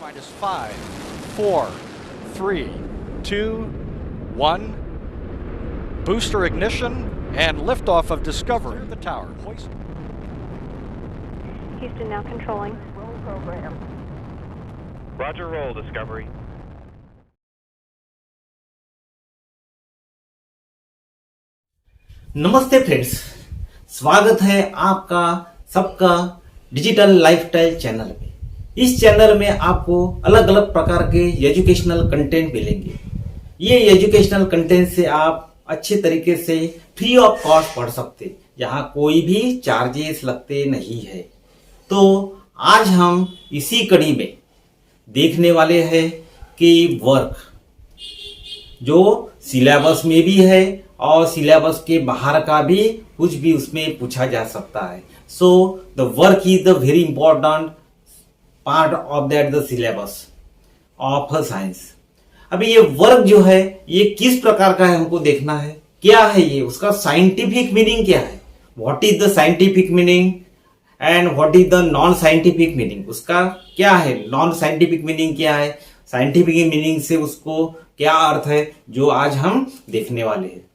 Minus 5, 4, 3, 2, 1. Booster ignition and liftoff of Discovery. The tower. Houston now controlling. Roll program. Roger, roll, Discovery. नमस्ते friends, स्वागत है आपका सबका digital lifestyle channel में। इस चैनल में आपको अलग अलग प्रकार के एजुकेशनल कंटेंट मिलेंगे। ये एजुकेशनल कंटेंट से आप अच्छे तरीके से फ्री ऑफ कॉस्ट पढ़ सकते, जहां कोई भी चार्जेस लगते नहीं है। तो आज हम इसी कड़ी में देखने वाले हैं कि वर्क जो सिलेबस में भी है और सिलेबस के बाहर का भी कुछ भी उसमें पूछा जा सकता है। So the work is the very important part of that the syllabus of science. अभी ये वर्क जो है ये किस प्रकार का है हमको देखना है, क्या है ये, उसका साइंटिफिक मीनिंग क्या है, what is the scientific meaning and what is the non scientific meaning, उसका क्या है, नॉन साइंटिफिक मीनिंग क्या है, साइंटिफिक मीनिंग से उसको क्या अर्थ है, जो आज हम देखने वाले हैं।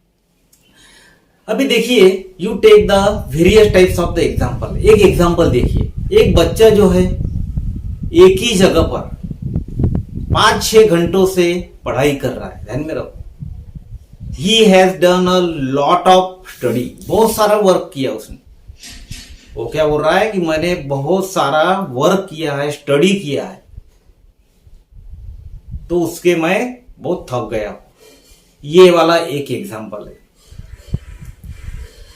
अभी देखिए, you take the various types of the example. एक एग्जाम्पल देखिए, एक बच्चा जो है एक ही जगह पर 5-6 घंटों से पढ़ाई कर रहा है। ध्यान में रखो, ही has done a lot of study, बहुत सारा वर्क किया उसने। वो क्या बोल रहा है कि मैंने बहुत सारा वर्क किया है, स्टडी किया है, तो उसके मैं बहुत थक गया। ये वाला एक एग्जाम्पल है।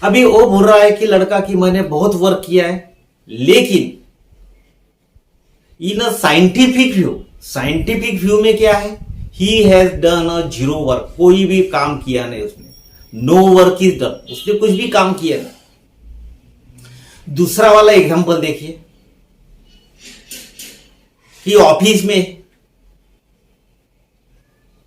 अभी वो बोल रहा है कि लड़का कि मैंने बहुत वर्क किया है, लेकिन इन अ साइंटिफिक व्यू में क्या है, ही has done a zero work, कोई भी काम किया नहीं उसने। नो वर्क इज डन, उसने कुछ भी काम किया नहीं। दूसरा वाला एग्जांपल देखिए कि ऑफिस में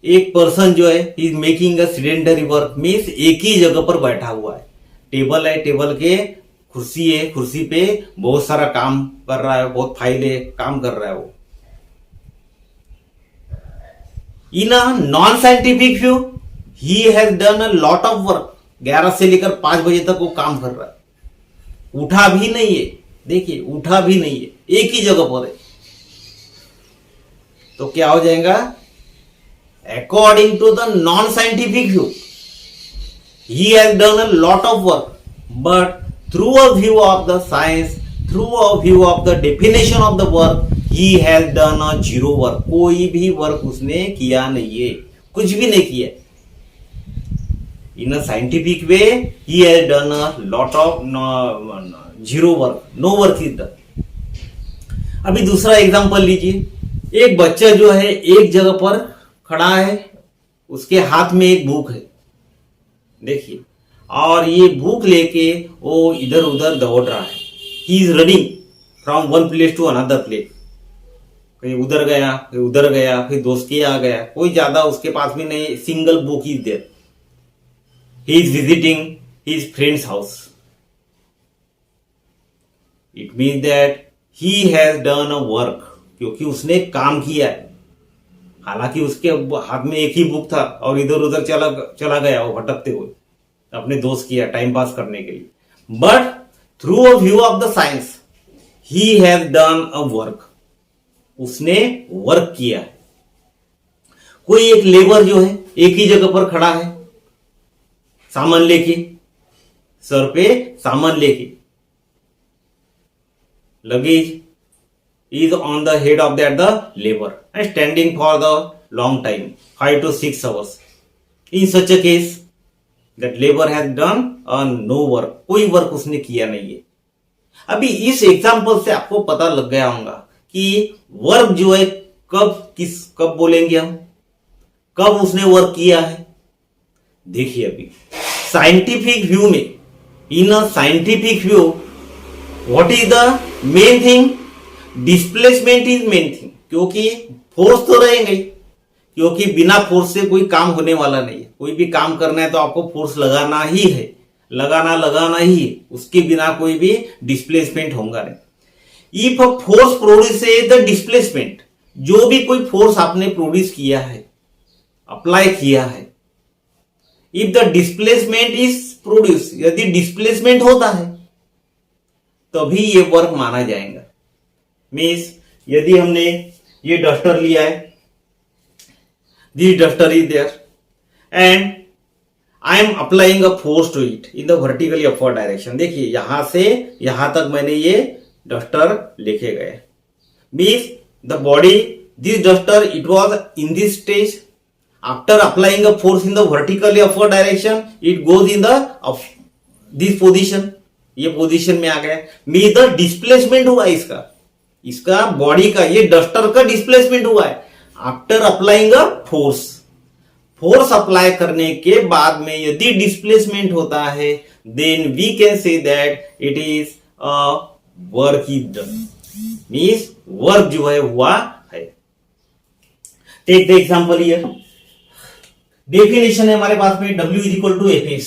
एक पर्सन जो है is making a sedentary work, means एक ही जगह पर बैठा हुआ है। टेबल है, टेबल के कुर्सी है, कुर्सी पे बहुत सारा काम कर रहा है, बहुत फाइल है, काम कर रहा है वो। In a non scientific view he has done a lot of work, 11 से लेकर 5 बजे तक वो काम कर रहा है, उठा भी नहीं है। देखिए, उठा भी नहीं है, एक ही जगह पर है। तो क्या हो जाएगा, according to the non scientific view he has done a lot of work, but through a view of the science, through a view of the definition of the work, he has done a zero work, कोई भी work उसने किया नहीं है, कुछ भी नहीं किया। In a scientific way he has done a lot of zero work, no work is done। अभी दूसरा एग्जांपल लीजिए, एक बच्चा जो है एक जगह पर खड़ा है, उसके हाथ में एक बुक है, देखिए, और ये बुक लेके वो इधर उधर दौड़ रहा है। He is running from one place to another place, कहीं उधर गया, फिर उधर गया, फिर दोस्त के आ गया, कोई ज्यादा उसके पास भी नहीं, single book is there. He is visiting his friends house. It means that he has done a work, क्योंकि उसने काम किया है। हालांकि उसके हाथ में एक ही बुक था और इधर उधर चला गया वो भटकते हुए, अपने दोस्त किया टाइम पास करने के लिए। But through a view of the science he has done a work, उसने वर्क किया है। कोई एक लेबर जो है एक ही जगह पर खड़ा है, सामान लेके, सर पे सामान लेके, luggage is on the head of that the labor and standing for the long time, 5 to 6 hours. In such a case that labor has done no work, कोई वर्क उसने किया नहीं है। अभी इस एग्जांपल से आपको पता लग गया होगा कि वर्क जो है कब बोलेंगे हम, कब उसने वर्क किया है। देखिए, अभी साइंटिफिक व्यू में, in a scientific view what is the main thing, displacement is main thing, क्योंकि फोर्स तो रहेंगे, क्योंकि बिना फोर्स से कोई काम होने वाला नहीं है। कोई भी काम करना है तो आपको फोर्स लगाना ही है, लगाना ही है, उसके बिना कोई भी डिस्प्लेसमेंट होगा नहीं। If a force produces the displacement, जो भी कोई फोर्स आपने प्रोड्यूस किया है, अप्लाई किया है, if the displacement is produce, यदि डिस्प्लेसमेंट होता है तभी ये वर्क माना जाएगा। मीन्स यदि हमने ये डस्टर लिया है, this duster is there and I am applying a force to it in the vertically upward direction. देखिए यहां से यहां तक मैंने ये डस्टर लेके गए। Means the body, this duster it was in this stage, after applying a force in the vertically upward direction it goes in the this position, ये पोजीशन में आ गया। मीन्स द डिस्प्लेसमेंट हुआ इसका बॉडी का, ये duster का displacement हुआ है after applying a force apply करने के बाद में यदि डिस्प्लेसमेंट होता है then we can say that it is a work is done, means work जो है हुआ है। Take the example here, definition है हमारे पास में W is equal to F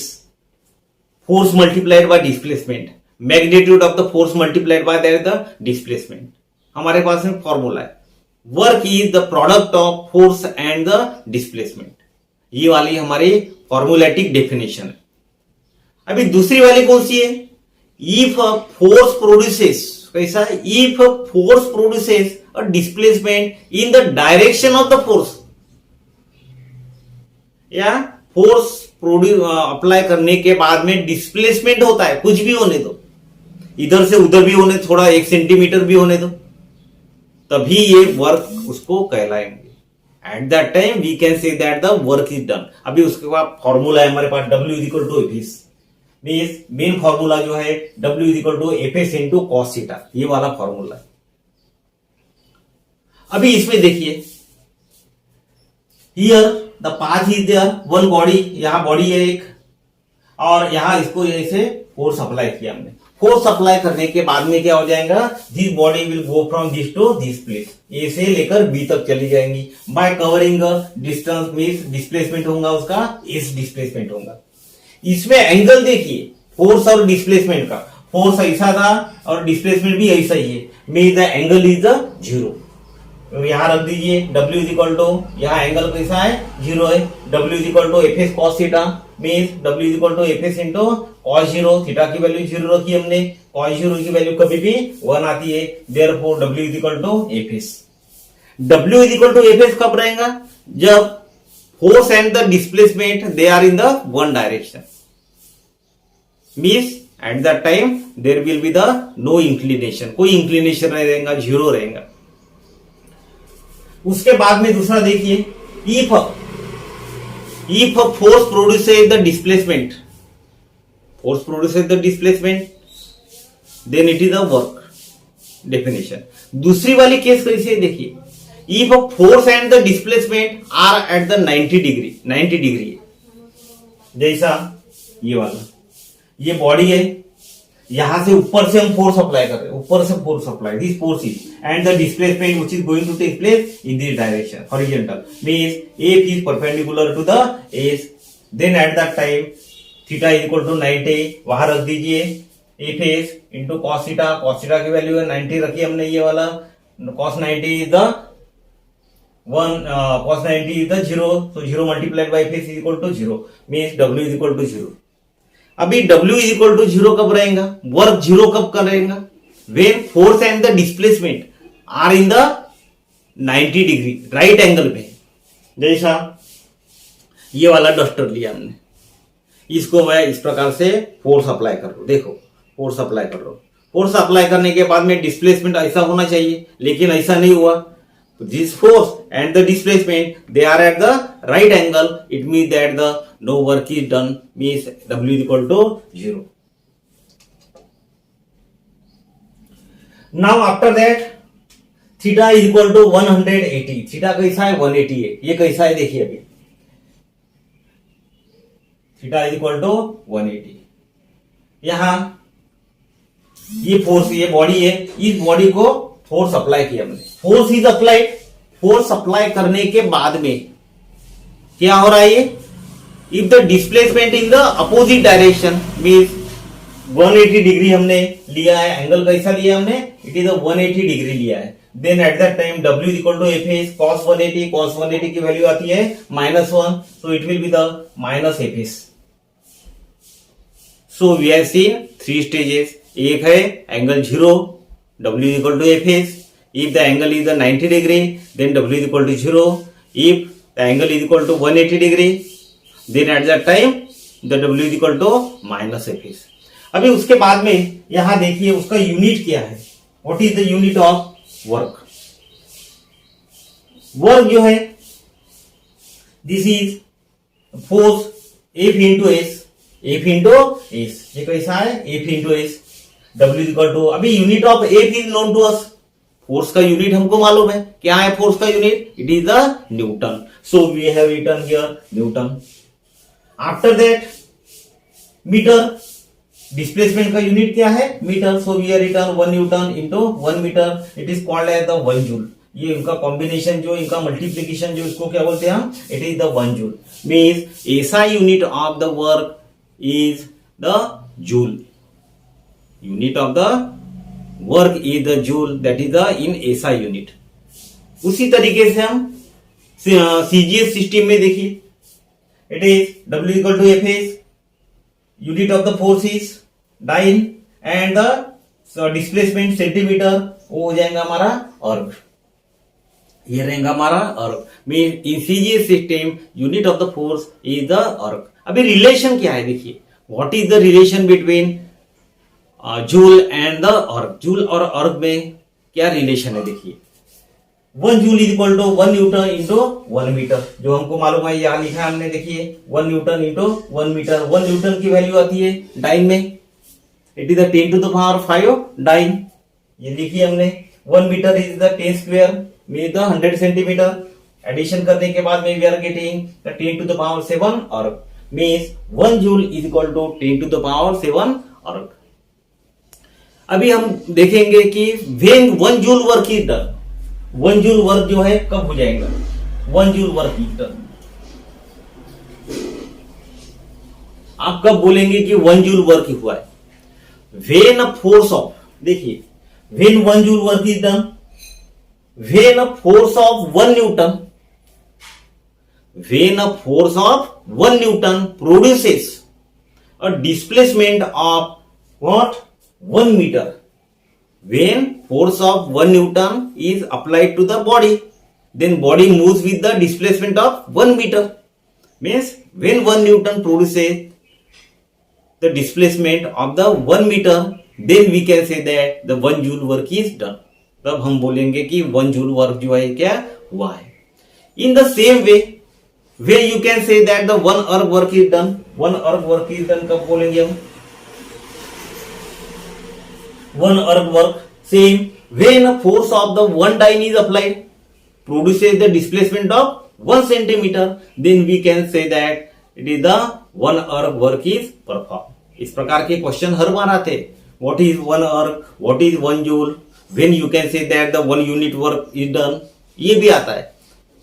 force multiplied by displacement, magnitude of the force multiplied by that the displacement. हमारे पास में फॉर्मूला है work is the product of force and the displacement, ये वाली हमारी फॉर्मूलेटिक डेफिनेशन है। अभी दूसरी वाली कौन सी है, इफ फोर्स प्रोड्यूसेस, कैसा है, if force produces a displacement in the direction of the force, या फोर्स अप्लाई करने के बाद में डिस्प्लेसमेंट होता है, कुछ भी होने दो, इधर से उधर भी होने, थोड़ा 1 सेंटीमीटर भी होने दो, तभी ये वर्क उसको कहलाएंगे। At that time we can say that the work is done. अभी उसके बाद फॉर्मूला है हमारे पास W is equal to F, means main formula जो है W is equal to F S into cos theta, ये वाला फॉर्मूला है। अभी इसमें देखिए here the path is there, one body, यहां बॉडी है एक, और यहां इसको ऐसे फोर्स अप्लाई किया हमने। फोर्स अप्लाई करने के बाद में क्या हो जाएगा, this body will go from this to this place, A से लेकर बी तक चली जाएंगी। By covering distance means displacement होगा उसका, इस डिस्प्लेसमेंट होगा। इसमें एंगल देखिए फोर्स और डिस्प्लेसमेंट का, फोर्स ऐसा था और डिस्प्लेसमेंट भी ऐसा ही है, means the angle is the 0। तो यहां रख दीजिए W इज इक्वल टू, यहां एंगल कैसा है 0 है, W is equal to F S cos theta, means W is equal to F S into cos 0, theta की वैल्यू 0 रखी हमने, कॉस 0 की वैल्यू कभी भी 1 आती है, therefore W is equal to F S. W is equal to F S कब रहेगा, जब force and the displacement they are in the one direction, means at that time there will be the no inclination, कोई inclination नहीं रहेगा, 0 रहेगा। उसके बाद में दूसरा देखिए, if force produces the displacement, force produces the displacement then it is a work, definition. दूसरी वाली केस कैसी है देखिए, if force and the displacement are at the 90 degree, जैसा ये वाला, ये बॉडी है, यहां से ऊपर से हम फोर्स अप्लाई कर रहे हैं, ऊपर से force apply, this force is and the displacement which is going to take place in this direction horizontal, means F is perpendicular to the edge, then at that time theta is equal to 90, वहां रख दीजिए F S into cos theta की value है 90 रखी हमने, ये वाला cos 90 इज द 1, cos 90 इज the 0, so 0 multiplied by f is equal to 0, means W is equal to 0। अभी W इज इक्वल टू 0 कब रहेगा, वर्क 0 कब करेगा, when force and the displacement are in the 90 degree right angle पे। जैसा ये वाला डस्टर लिया हमने, इसको मैं इस प्रकार से फोर्स अप्लाई कर रहा हूं, देखो फोर्स अप्लाई कर रहा हूं, फोर्स अप्लाई करने के बाद में डिस्प्लेसमेंट ऐसा होना चाहिए, लेकिन ऐसा नहीं हुआ। This force and the displacement they are at the right angle, it means that the no work is done, means W is equal to 0। Now after that theta is equal to 180, theta कैसा है 180 है, ये कैसा है देखिए, अभी theta is equal to 180, यहां ये फोर्स, ये बॉडी है, इस बॉडी को फोर्स अप्लाई किया हमने, force is applied, force apply करने के बाद में क्या हो रहा है, if the displacement in the opposite direction means 180 degree हमने लिया है, एंगल कैसा लिया हमने, इट इज 180 डिग्री लिया है, then at that time W is equal to F S cos 180 की वैल्यू आती है -1, so it will be the minus F S. So we have seen 3 stages. एक है angle 0, W is equal to Fs. If the angle is 90 degree, then W is equal to 0. If the angle is equal to 180 degree, then at that time the W is equal to minus Fs. अभी उसके बाद में यहां देखिए उसका unit क्या है. What is the unit of work? Work जो है this is force F into S. F into S ये कैसा है F into S. W equal to अभी unit of F is known to us. Force का unit हमको मालूम है. क्या है फोर्स का unit? It is the newton. So we have written here newton. After that meter. Displacement का unit क्या है? Meter. So we have written 1 newton into 1 metre. It is called as the 1 joule. ये इनका combination जो इनका multiplication जो इसको क्या बोलते हैं हम? It is the 1 joule. Means ऐसा unit of the work is the joule. Unit of the work is the joule, that is the in SI unit. उसी तरीके से हम CGS सिस्टम में देखिए. It is W equal to F S. Unit of the force is dyne and the displacement centimetre. वो हो जाएगा हमारा अर्ग. ये रहेगा हमारा erg. Mean in CGS system unit of the force is the erg. अभी रिलेशन क्या है देखिए. What is the relation between joule and the erg. Joule और अर्ग में क्या रिलेशन है देखिए. 1 joule is equal to 1 newton into 1 metre. जो हमको मालूम है यहां लिखा है हमने देखिए 1 न्यूटन इंटू 1 मीटर. 1 न्यूटन की वैल्यू आती है डाइन में. It is the 10 to the power 5 dyne. ये लिखिए हमने. 1 मीटर इज द 10 स्क्वायर में द 100 सेंटीमीटर. एडिशन करने के बाद में we are getting the 10 to the power 7 erg. Means 1 joule is equal to 10 to the power 7 erg. अभी हम देखेंगे कि when 1 joule work is done. 1 joule work जो है कब हो जाएगा? 1 जूल वर्क इज डन. आप कब बोलेंगे कि 1 जूल वर्क हुआ है? व्हेन अ फोर्स ऑफ, देखिए when 1 joule work is done, when a force of 1 Newton, when a force of 1 Newton produces a displacement of what? 1 meter. When force of 1 Newton is applied to the body, then body moves with the displacement of 1 meter. Means when 1 Newton produces the displacement of the 1 meter, then we can say that the 1 joule work is done. तब हम बोलेंगे कि 1 joule work जो है क्या हुआ है. In the same way, where you can say that the 1 erg work is done. 1 erg work is done कब बोलेंगे हम? 1 erg work. Same when a force of the 1 dyne is applied produces the displacement of 1 centimeter, then we can say that it is the 1 erg work is performed. इस प्रकार के question हर बार आते. What is 1 erg? What is 1 joule? When you can say that the 1 unit work is done. ये भी आता है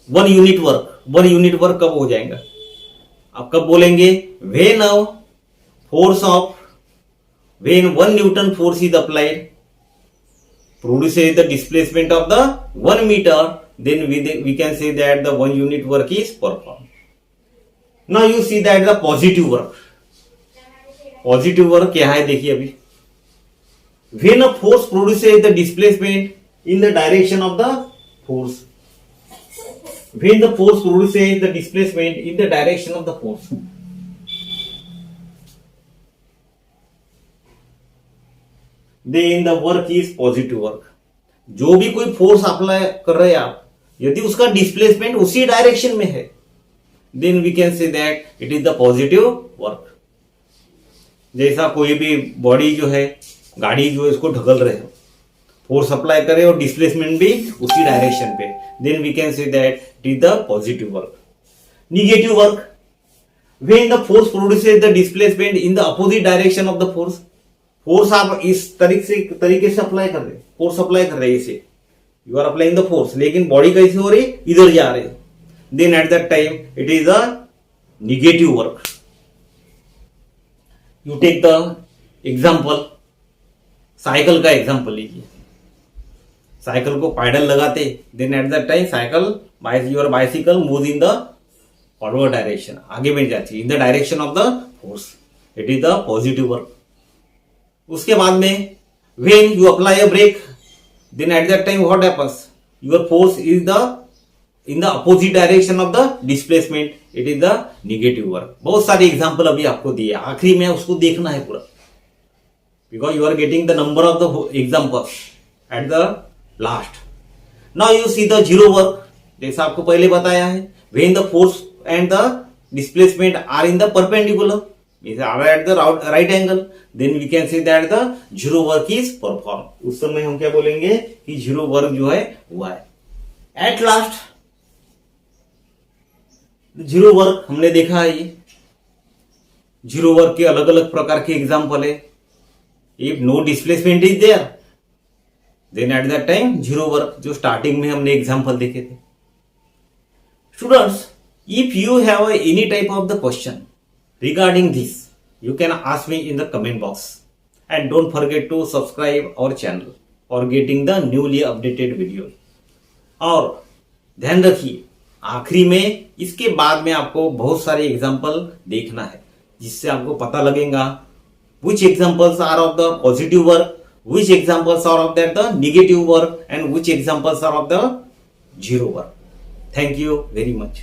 1 unit work. 1 unit work कब हो जाएगा? आप कब बोलेंगे? When a force of when 1 Newton force is applied produces the displacement of the 1 meter, then we can say that the 1 unit work is performed. Now you see that the positive work. Positive work क्या है देखिए अभी. When a force produces the displacement in the direction of the force. When the force produces the displacement in the direction of the force. Then the work is positive work. जो भी कोई force apply कर रहे हैं आप, यदि उसका displacement उसी डायरेक्शन में है, then we can say that it is the positive work. जैसा कोई भी बॉडी जो है, गाड़ी जो है इसको ढकल रहे हो, फोर्स अप्लाई करे और डिस्प्लेसमेंट भी उसी डायरेक्शन पे, then we can say that it is the positive work. Negative work. When the force produces the displacement in the opposite direction of the force. Force आप इस तरीके से अप्लाई कर रहे, फोर्स अप्लाई कर रहे इसे, you are applying the force, लेकिन बॉडी कैसे हो रही? इधर जा रहे. Then at that time it is a negative work. You take the example, cycle का एग्जांपल लीजिए. साइकिल को पैडल लगाते, then at that time cycle your bicycle move in the forward direction, आगे बढ़ जाती है in the direction of the force, it is the positive work. उसके बाद में when you apply a brake, then at that time what happens, your force is the in the opposite direction of the displacement, it is the negative work. बहुत सारे example अभी आपको दिए, आखिरी में उसको देखना है पूरा, because you are getting the number of the examples at the last. Now you see the zero work, जैसा आपको पहले बताया है, when the force and the displacement are in the perpendicular, are at the right angle, then we can say that the zero work is perform. उस समय हम क्या बोलेंगे कि जीरो वर्क जो है हुआ है. एट लास्ट जीरो वर्क हमने देखा है, ये जीरो वर्क के अलग अलग प्रकार के एग्जाम्पल है. If no displacement is there, then at that time zero work, जो स्टार्टिंग में हमने एग्जाम्पल देखे थे. Students, if you have any type of the question regarding this, you can ask me in the comment box, and don't forget to subscribe our channel for getting the newly updated videos. और ध्यान रखिए, आखिरी में इसके बाद में आपको बहुत सारे एग्जाम्पल देखना है, जिससे आपको पता लगेगा which examples are of the positive work, which examples are of the negative work, and which examples are of the zero work. Thank you very much.